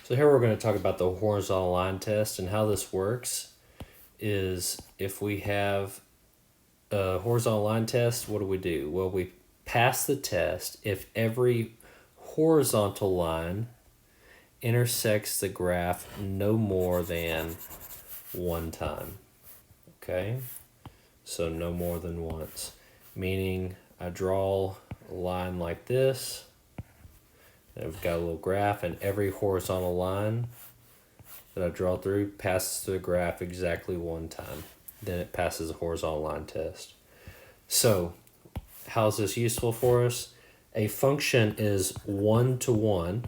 So here we're going to talk about the horizontal line test, and how this works is if we have a horizontal line test, what do? Well, we pass the test if every horizontal line intersects the graph no more than one time. Okay? So no more than once. Meaning I draw a line like this. I've got a little graph, and every horizontal line that I draw through passes through the graph exactly one time. Then it passes a horizontal line test. So, how is this useful for us? A function is one-to-one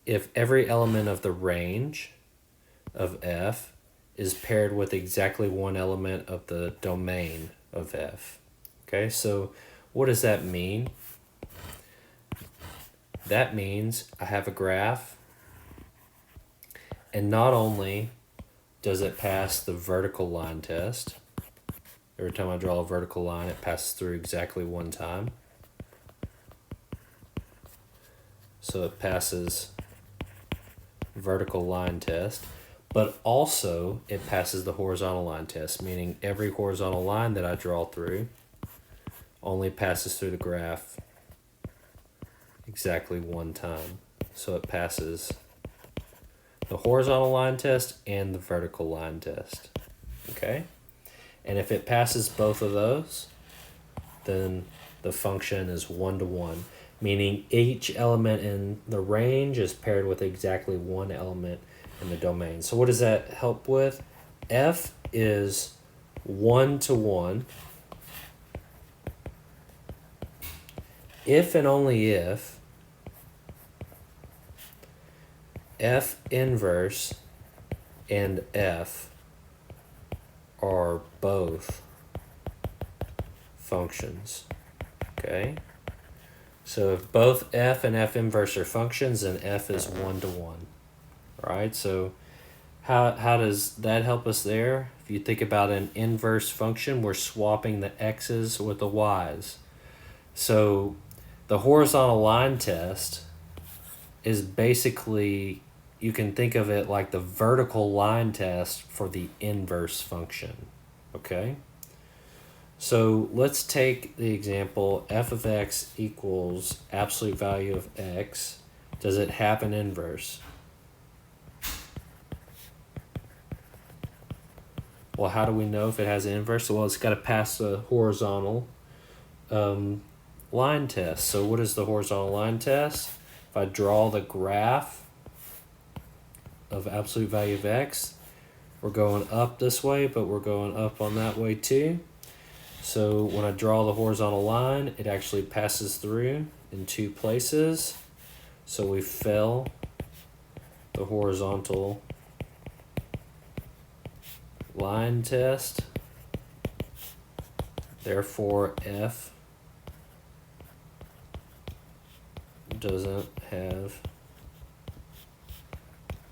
if every element of the range of f is paired with exactly one element of the domain of f. Okay, so what does that mean? That means I have a graph, and not only does it pass the vertical line test, every time I draw a vertical line, it passes through exactly one time. So it passes vertical line test, but also it passes the horizontal line test, meaning every horizontal line that I draw through only passes through the graph exactly one time. So it passes the horizontal line test and the vertical line test. Okay? And if it passes both of those, then the function is one-to-one, meaning each element in the range is paired with exactly one element in the domain. So what does that help with? F is one-to-one if and only if F inverse and F are both functions. Okay? So if both F and F inverse are functions, then F is one-to-one. Right? So how does that help us there? If you think about an inverse function, we're swapping the x's with the y's. So the horizontal line test is basically, you can think of it like the vertical line test for the inverse function. Okay? So let's take the example f of x equals absolute value of x. Does it have an inverse? Well, how do we know if it has an inverse? Well, it's got to pass the horizontal line test. So what is the horizontal line test? If I draw the graph of absolute value of x, we're going up this way, but we're going up on that way too. So when I draw the horizontal line, it actually passes through in two places. So we fill the horizontal line test. Therefore, F doesn't have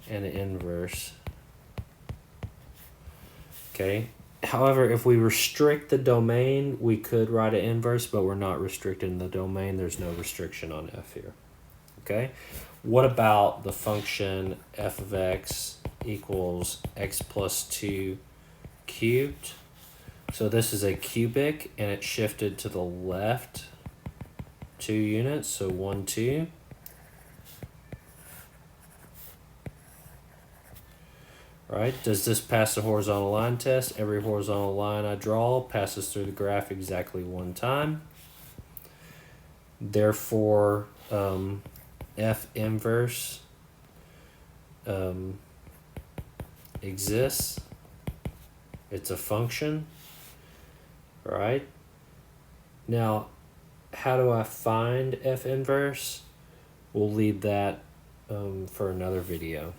an inverse. Okay. However, if we restrict the domain, we could write an inverse, but we're not restricting the domain. There's no restriction on f here. Okay? What about the function f of x equals x plus 2 cubed? So this is a cubic, and it shifted to the left 2 units, so 1, 2. Right? Does this pass the horizontal line test? Every horizontal line I draw passes through the graph exactly one time. Therefore, f inverse exists. It's a function. Right? Now, how do I find f inverse? We'll leave that for another video.